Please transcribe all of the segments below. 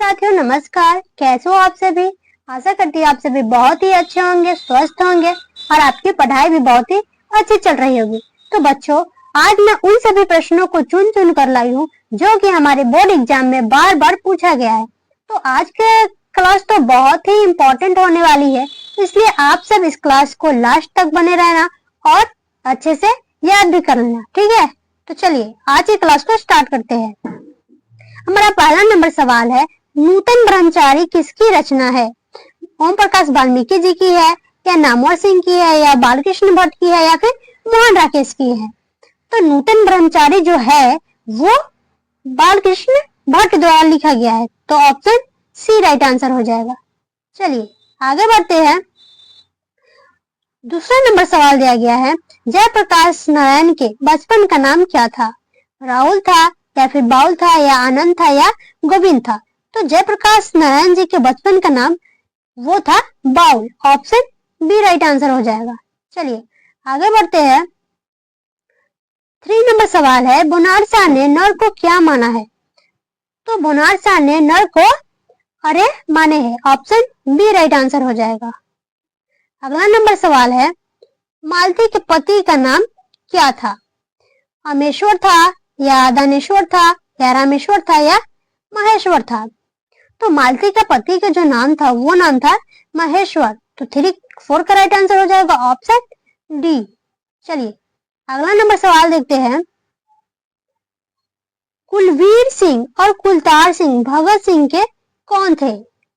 साथियों नमस्कार, कैसे हो आप सभी। आशा करती हूँ आप सभी बहुत ही अच्छे होंगे, स्वस्थ होंगे और आपकी पढ़ाई भी बहुत ही अच्छी चल रही होगी। तो बच्चों, आज मैं उन सभी प्रश्नों को चुन चुन कर लाई हूँ जो कि हमारे बोर्ड एग्जाम में बार बार पूछा गया है। तो आज के क्लास तो बहुत ही इम्पोर्टेंट होने वाली है, इसलिए आप सब इस क्लास को लास्ट तक बने रहना और अच्छे से याद भी कर लेना, ठीक है। तो चलिए आज की क्लास को स्टार्ट करते हैं। हमारा पहला नंबर सवाल है, नूतन ब्रह्मचारी किसकी रचना है? ओम प्रकाश वाल्मीकि जी की है या नामवर सिंह की है या बालकृष्ण भट्ट की है या फिर मोहन राकेश की है? तो नूतन ब्रह्मचारी जो है वो बालकृष्ण भट्ट द्वारा लिखा गया है, तो ऑप्शन सी राइट आंसर हो जाएगा। चलिए आगे बढ़ते हैं। दूसरा नंबर सवाल दिया गया है, जयप्रकाश नारायण के बचपन का नाम क्या था? राहुल था या फिर बाउल था या आनंद था या गोविंद था? तो जयप्रकाश नारायण जी के बचपन का नाम वो था बाउल, ऑप्शन बी राइट आंसर हो जाएगा। चलिए आगे बढ़ते हैं। 3 नंबर सवाल है, बोनार शाह ने नर को क्या माना है? तो बोनार शाह ने नर को अरे माने है, ऑप्शन बी राइट आंसर हो जाएगा। अगला नंबर सवाल है, मालती के पति का नाम क्या था? अमेश्वर था या दानेश्वर था या रामेश्वर था या महेश्वर था? तो मालती का पति का जो नाम था वो नाम था महेश्वर, तो 3-4 का राइट आंसर हो जाएगा, ऑप्शन डी। चलिए अगला नंबर सवाल देखते हैं। कुलवीर सिंह और कुलतार सिंह भगत सिंह के कौन थे?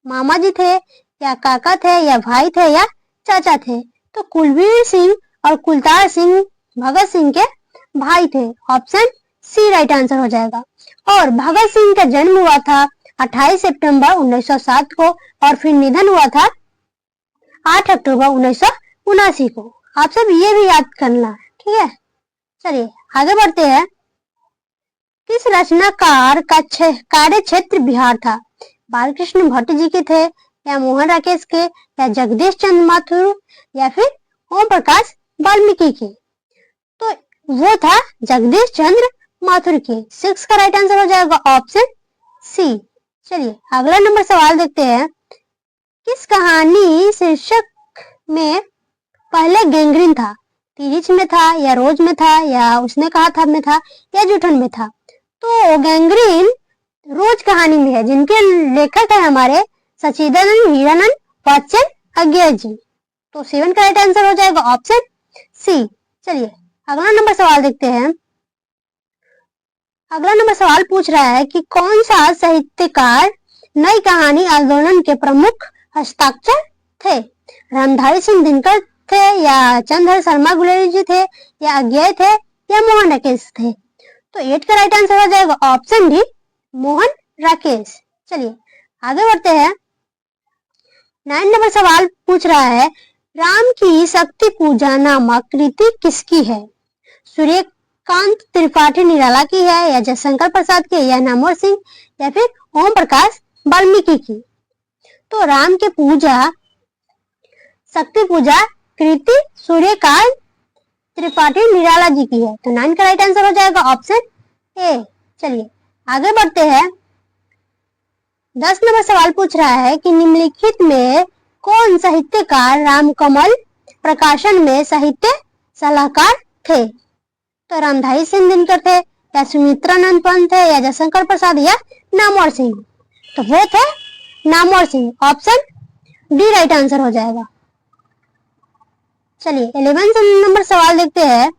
मामा जी थे या काका थे या भाई थे या चाचा थे? तो कुलवीर सिंह और कुलतार सिंह भगत सिंह के भाई थे, ऑप्शन सी राइट आंसर हो जाएगा। और भगत सिंह का जन्म हुआ था 28 सितंबर 1907 को और फिर निधन हुआ था 8 अक्टूबर 1979 को। आप सब ये भी याद करना, ठीक है। चलिए आगे बढ़ते हैं। किस रचनाकार का कार्य क्षेत्र बिहार था? बालकृष्ण भट्ट जी के थे या मोहन राकेश के या जगदीश चंद्र माथुर या फिर ओम प्रकाश वाल्मीकि के? तो वो था जगदीश चंद्र माथुर के। 6 का राइट आंसर हो जाएगा, ऑप्शन सी। चलिए अगला नंबर सवाल देखते हैं। किस कहानी शीर्षक में पहले गैंग्रीन था? तिरिच में था या रोज में था या उसने कहा था में था या जूठन में था? तो गैंग्रीन रोज कहानी में है, जिनके लेखक है हमारे सचिदानंद हीरानंद बच्चन अज्ञे जी। तो 7 का राइट आंसर हो जाएगा, ऑप्शन सी। चलिए अगला नंबर सवाल देखते हैं। अगला नंबर सवाल पूछ रहा है कि कौन सा साहित्यकार नई कहानी आंदोलन के प्रमुख हस्ताक्षर थे? रामधारी सिंह दिनकर थे या चंद्रधर शर्मा गुलेरी जी थे या अज्ञे थे या मोहन राकेश थे? तो 8 का राइट आंसर हो जाएगा, ऑप्शन डी मोहन राकेश। चलिए आगे बढ़ते हैं। 9 नंबर सवाल पूछ रहा है, राम की शक्ति पूजा नामक कृति किसकी है? सूर्यकांत त्रिपाठी निराला की है या जयशंकर प्रसाद की या नामवर सिंह या फिर ओम प्रकाश वाल्मीकि की? तो राम की पूजा शक्ति पूजा कृति सूर्यकांत त्रिपाठी निराला जी की है, तो 9 का राइट आंसर हो जाएगा, ऑप्शन ए। चलिए आगे बढ़ते हैं। 10 नंबर सवाल पूछ रहा है कि निम्नलिखित में कौन साहित्यकार रामकमल प्रकाशन में साहित्य सलाहकार थे? तो रामधारी सिंह दिनकर थे या सुमित्रानंद पंत थे या जयशंकर प्रसाद या नामवर सिंह? तो वो थे Namvar Singh, option D right answer हो जाएगा। चलिए 11 नंबर सवाल देखते हैं।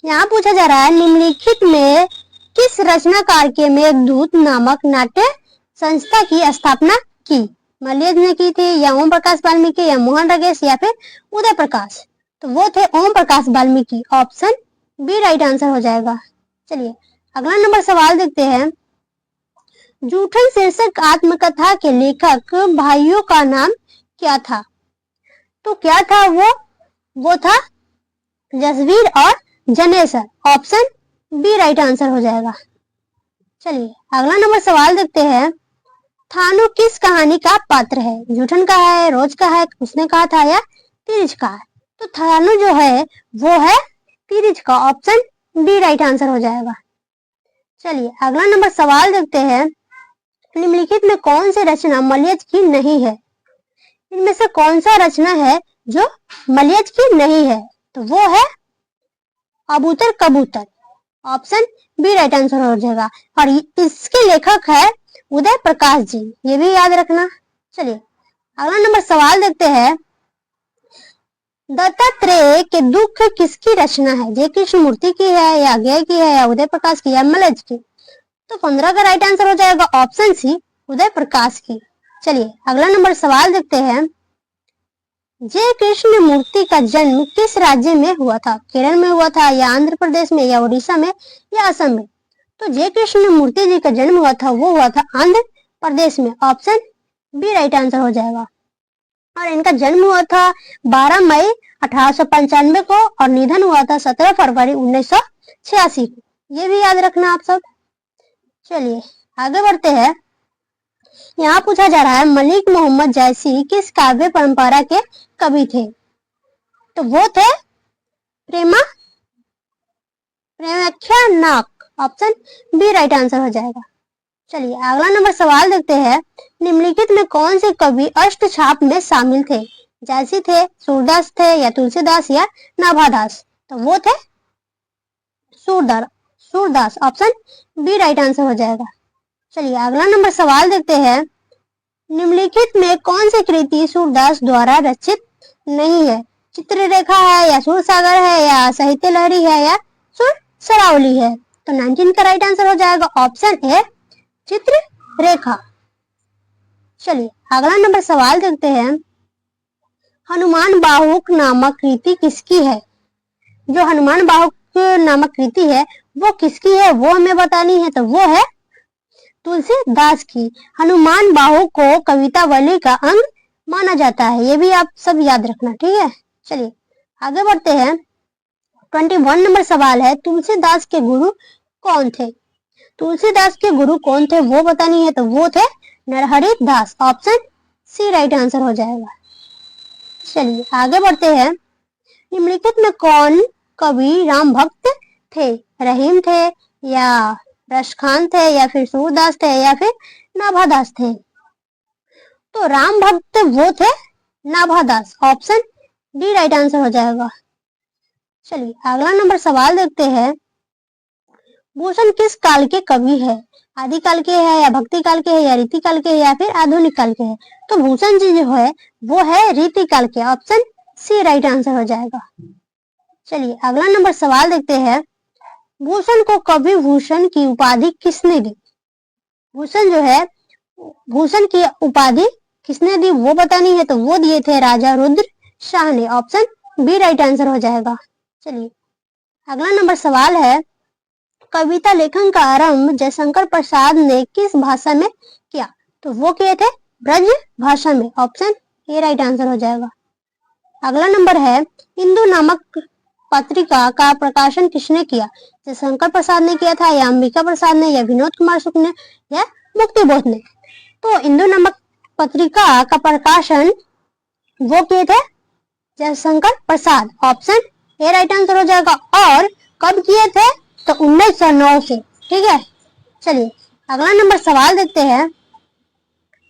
यहाँ पूछा जा रहा है, निम्नलिखित में किस रचनाकार के मेघदूत नामक नाट्य संस्था की स्थापना की? मलयज ने की थी या ओम प्रकाश वाल्मीकि या मोहन राकेश या फिर उदय प्रकाश? तो वो थे Om Prakash Valmiki, option B right answer हो जाएगा। चलिए अगला नंबर सवाल देखते हैं। जूठन शीर्षक आत्मकथा के लेखक भाइयों का नाम क्या था? तो क्या था वो था जसवीर और जनेसर, ऑप्शन बी राइट आंसर हो जाएगा। चलिए अगला नंबर सवाल देखते हैं। थानू किस कहानी का पात्र है? जूठन का है, रोज का है, उसने कहा था या तिरिच का है? तो थानू जो है वो है तिरिच का, ऑप्शन बी राइट आंसर हो जाएगा। चलिए अगला नंबर सवाल देखते हैं। निम्नलिखित में कौन सी रचना मलयज की नहीं है? इनमें से कौन सा रचना है जो मलयज की नहीं है? तो वो है अबूतर कबूतर। ऑप्शन बी राइट आंसर हो जाएगा। और इसके लेखक है उदय प्रकाश जी, ये भी याद रखना। चलिए अगला नंबर सवाल देखते हैं। दत्तात्रेय के दुख किसकी रचना है? जय कृष्णमूर्ति की है या अज्ञेय की है या उदय प्रकाश की या मलयज की? तो 15 का राइट आंसर हो जाएगा ऑप्शन सी उदय प्रकाश की। चलिए अगला नंबर सवाल देखते हैं। जय कृष्ण मूर्ति का जन्म किस राज्य में हुआ था? केरल में हुआ था या आंध्र प्रदेश में या उड़ीसा में या असम में? तो जय कृष्ण मूर्ति जी का जन्म हुआ था वो हुआ था आंध्र प्रदेश में। ऑप्शन बी राइट आंसर हो जाएगा। और इनका जन्म हुआ था 12 मई 1895 को और निधन हुआ था 17 फरवरी 1986 को। ये भी याद रखना आप सब। चलिए आगे बढ़ते हैं। यहाँ पूछा जा रहा है मलिक मोहम्मद जायसी किस काव्य परंपरा के कवि थे? तो वो थे प्रेमाख्या नाक। ऑप्शन बी राइट आंसर हो जाएगा। चलिए अगला नंबर सवाल देखते हैं। निम्नलिखित में कौन से कवि अष्टछाप में शामिल थे? जायसी थे, सूरदास थे या तुलसीदास या नाभादास? तो वो थे Surdas. Option B right answer हो जाएगा। चलिए अगला नंबर सवाल देखते हैं। निम्नलिखित में कौन सी कृति सूरदास द्वारा रचित नहीं है? चित्ररेखा है या सुर सागर है या साहित्य लहरी है या सुर सरावली है? तो 19 का राइट आंसर हो जाएगा ऑप्शन ए चित्ररेखा। चलिए अगला नंबर सवाल देखते हैं। हनुमान बाहुक नामक कृति किसकी है? जो हनुमान बाहुक नामक कृति है वो किसकी है वो हमें बतानी है। तो वो है तुलसीदास की। हनुमान बाहु को कवितावली का अंग माना जाता है, ये भी आप सब याद रखना, ठीक है। चलिए आगे बढ़ते हैं। 21 नंबर सवाल है तुलसीदास के गुरु कौन थे? तुलसीदास के गुरु कौन थे वो बतानी है। तो वो थे नरहरि दास। ऑप्शन सी राइट आंसर हो जाएगा। चलिए आगे बढ़ते हैं। निम्नलिखित में कौन कवि राम भक्त थे? रहीम थे या रसखान थे या फिर सूरदास थे या फिर नाभादास थे? तो राम भक्त वो थे Nabhadas. Option D right answer हो जाएगा। चलिए अगला नंबर सवाल देखते हैं। भूषण किस काल के कवि है? आदिकाल के है या भक्ति काल के है या रीति काल के है या फिर आधुनिक काल के है? तो भूषण जी जो है वो है रीति काल के। ऑप्शन सी राइट आंसर हो जाएगा। चलिए अगला नंबर सवाल देखते हैं। भूषण को कवि भूषण की उपाधि किसने दी? भूषण जो है भूषण की उपाधि किसने दी वो बतानी है। तो वो दिए थे राजा रुद्र शाह ने। ऑप्शन बी राइट आंसर हो जाएगा। चलिए अगला नंबर सवाल है। कविता लेखन का आरंभ जयशंकर प्रसाद ने किस भाषा में किया? तो वो किए थे ब्रज भाषा में। ऑप्शन ए राइट आंसर हो जाएगा। अगला नंबर है हिंदू नामक पत्रिका का प्रकाशन किसने किया? जयशंकर प्रसाद ने किया था या अंबिका प्रसाद ने या विनोद कुमार सुख ने या मुक्ति बोध ने? तो हिंदू नामक पत्रिका का प्रकाशन वो किए थे Jaishankar Prasad. Option A right answer हो जाएगा। और कब किए थे? तो 1909 से, ठीक है। चलिए अगला नंबर सवाल देखते हैं।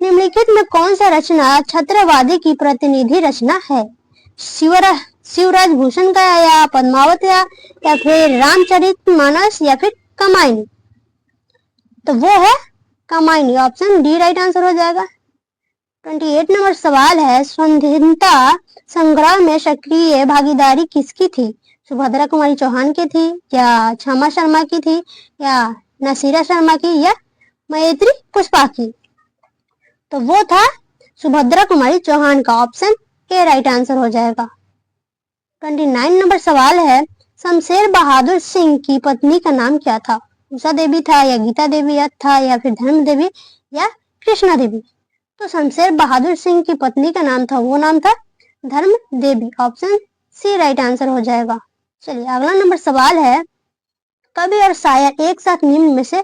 निम्नलिखित में कौन सा रचना छत्रवादी की प्रतिनिधि रचना है? शिवराज भूषण का या पद्मावत या फिर रामचरितमानस या फिर कमायनी? तो वो है Kamayani. Option D right answer हो जाएगा। 28 नंबर सवाल है। स्वाधीनता संग्राम में सक्रिय भागीदारी किसकी थी? सुभद्रा कुमारी चौहान की थी या क्षमा शर्मा की थी या नसीरा शर्मा की या मैत्री पुष्पा की? तो वो था सुभद्रा कुमारी चौहान का। ऑप्शन ए राइट आंसर हो जाएगा। 29 नंबर सवाल है। शमशेर बहादुर सिंह की पत्नी का नाम क्या था? उषा देवी था या गीता देवी था या फिर धर्म देवी या कृष्णा देवी? तो शमशेर बहादुर सिंह की पत्नी का नाम था वो नाम था धर्म देवी। ऑप्शन सी राइट आंसर हो जाएगा। चलिए अगला नंबर सवाल है। कवि और शायर एक साथ निम्न में से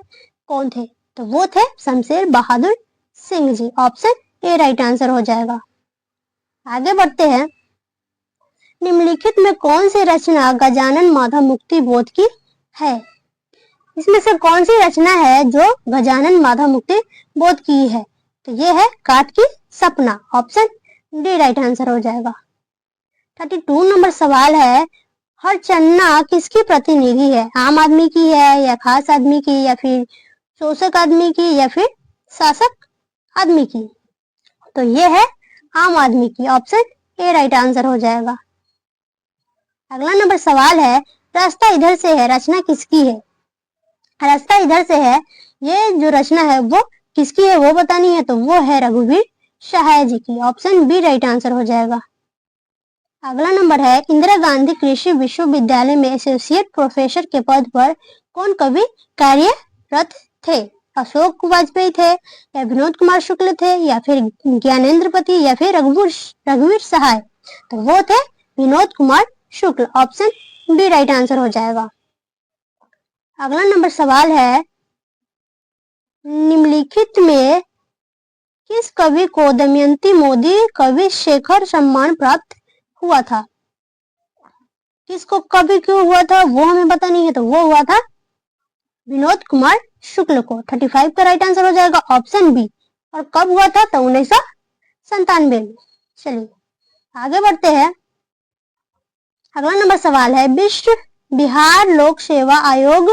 कौन थे? तो वो थे Shamsher Bahadur Singh ji. Option A right answer हो जाएगा। आगे बढ़ते हैं। निम्नलिखित में कौन सी रचना गजानन माधव मुक्ति बोध की है? इसमें से कौन सी रचना है जो गजानन माधव मुक्ति बोध की है? तो ये है काठ की सपना, ऑप्शन डी राइट आंसर हो जाएगा। 32 नंबर सवाल है, हरचन्ना किसकी प्रतिनिधि है? आम आदमी की है या खास आदमी की या फिर शोषक आदमी की या फिर शासक आदमी की? तो ये है आम आदमी की, ऑप्शन ए राइट आंसर हो जाएगा। अगला नंबर सवाल है, रास्ता इधर से है रचना किसकी है? रास्ता इधर से है, ये जो रचना है वो किसकी है वो बतानी है, तो वो है रघुवीर सहाय जी की, ऑप्शन बी राइट आंसर हो जाएगा। अगला नंबर है, इंदिरा गांधी कृषि विश्वविद्यालय में एसोसिएट प्रोफेसर के पद पर कौन कवि कार्यरत थे? अशोक वाजपेयी थे या विनोद कुमार शुक्ल थे या फिर ज्ञानेंद्र पति या फिर रघुवीर सहाय? तो वो थे Vinod Kumar Shukla, option B right answer हो जाएगा। अगला नंबर सवाल है, निम्नलिखित में किस कवि को दमयंती मोदी कवि शेखर सम्मान प्राप्त हुआ था? किसको कवि क्यों हुआ था वो हमें पता नहीं है, तो वो हुआ था विनोद कुमार शुक्ल को। 35 का राइट आंसर हो जाएगा, ऑप्शन बी। और कब हुआ था? तो 1997 में। चलिए आगे बढ़ते हैं। अगला नंबर सवाल है, विश्व बिहार लोक सेवा आयोग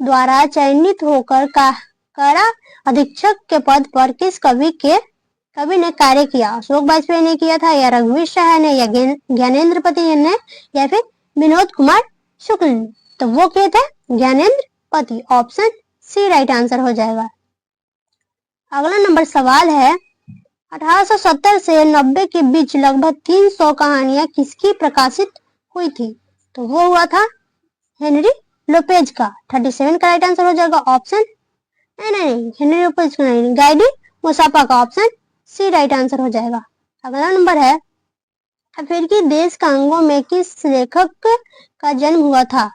द्वारा चयनित होकर कारा अधीक्षक के पद पर किस कवि ने कार्य किया? अशोक वाजपेयी ने किया था या रघुवीर सहाय ने या ज्ञानेंद्र पति ने या फिर विनोद कुमार शुक्ल ने? तो वो किए थे ज्ञानेंद्र पति, ऑप्शन सी राइट आंसर हो जाएगा। अगला नंबर सवाल है, 1870 से 90 के बीच लगभग 300 कहानियां किसकी प्रकाशित हुई थी? तो वो हुआ था हेनरी लोपेज का। 37 का राइट आंसर हो जाएगा, ऑप्शन नहीं हेनरी लोपेज का नहीं, गाइडी मुसाफा का, ऑप्शन सी राइट आंसर हो जाएगा। अगला नंबर है, अफ्रीकी देश कांगो में किस लेखक का जन्म हुआ था?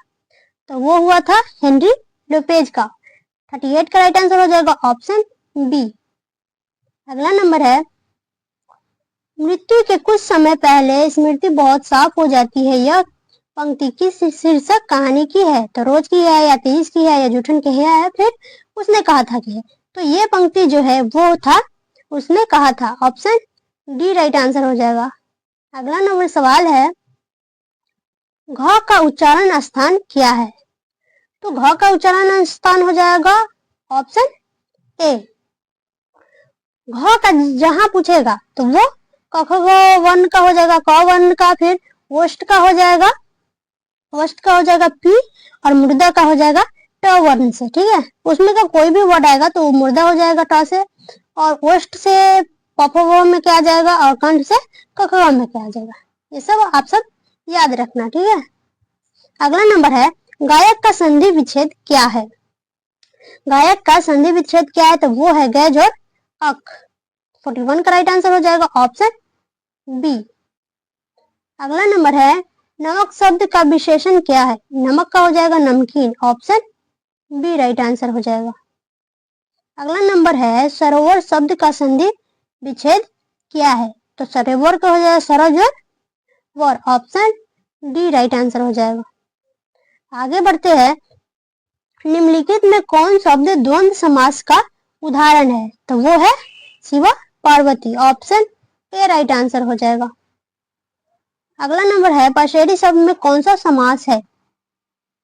तो वो हुआ था हेनरी लोपेज का। 38 का राइट आंसर हो जाएगा, ऑप्शन बी। अगला नंबर है, मृत्यु के कुछ समय पहले स्मृति बहुत साफ हो जाती है, यह पंक्ति किस शीर्षक कहानी की है? तो रोज की है या तेईस की है या जूठन की है या फिर उसने कहा था कि है? तो ये पंक्ति जो है वो था उसने कहा था, ऑप्शन डी राइट आंसर हो जाएगा। अगला नंबर सवाल है, घ का उच्चारण स्थान क्या है? तो घ का उच्चारण स्थान हो जाएगा ऑप्शन ए। घ का जहां पूछेगा तो वो क ख ग वर्ण का हो जाएगा, क वर्ण का, फिर वोष्ट का हो जाएगा, वोष्ट का हो जाएगा पी, और मुर्दा का हो जाएगा ट वर्ण से। ठीक है, उसमें का कोई भी वर्ड आएगा तो मुर्दा हो जाएगा ट से, और वोष्ट से पफ में क्या आ जाएगा, और कंठ से क में क्या आ जाएगा। ये सब आप सब याद रखना। ठीक है, अगला नंबर है, गायक का संधि विच्छेद क्या है? गायक का संधि विच्छेद क्या है? तो वो है गैज और अक। 41 का राइट आंसर हो जाएगा, ऑप्शन बी। अगला नंबर है, नमक शब्द का विशेषण क्या है? नमक का हो जाएगा नमकीन, ऑप्शन बी राइट आंसर हो जाएगा। अगला नंबर है, सरोवर शब्द का संधि विच्छेद क्या है? तो सरोवर का हो जाएगा सरोज वर, ऑप्शन डी राइट आंसर हो जाएगा। आगे बढ़ते हैं, निम्नलिखित में कौन शब्द द्वंद्व समास का उदाहरण है? तो वो है Shiva Parvati, option A right answer हो जाएगा। अगला नंबर है, पसेरी शब्द में कौन सा समास है?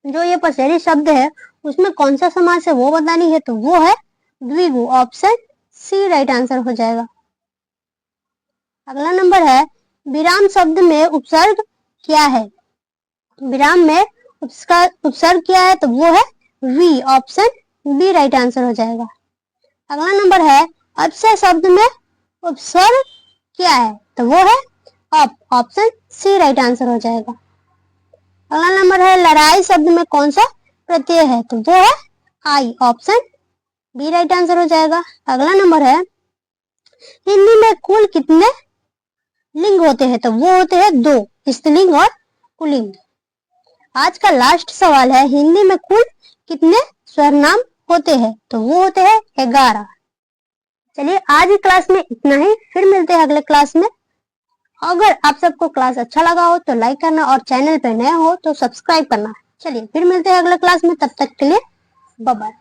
जो ये पसेरी शब्द है उसमें कौन सा समास है वो बतानी है, तो वो है द्विगु, ऑप्शन सी राइट आंसर हो जाएगा। अगला नंबर है, विराम शब्द में उपसर्ग क्या है? विराम में उपसर्ग क्या है? तो वो है वी, ऑप्शन बी राइट आंसर हो जाएगा। अगला नंबर है, अपसय शब्द में उपसर्ग क्या है? तो वो है अप, ऑप्शन सी राइट आंसर हो जाएगा। अगला नंबर है, लड़ाई शब्द में कौन सा प्रत्यय है? तो वो है आई, ऑप्शन बी राइट आंसर हो जाएगा। अगला नंबर है, हिंदी में कुल कितने लिंग होते हैं? तो वो होते हैं 2, स्त्रीलिंग और पुल्लिंग। आज का लास्ट सवाल है, हिंदी में कुल कितने सर्वनाम होते हैं? तो वो होते हैं 11। चलिए आज की क्लास में इतना ही, फिर मिलते हैं अगले क्लास में। अगर आप सबको क्लास अच्छा लगा हो तो लाइक करना, और चैनल पे नए हो तो सब्सक्राइब करना। चलिए फिर मिलते हैं अगले क्लास में, तब तक के लिए बाय।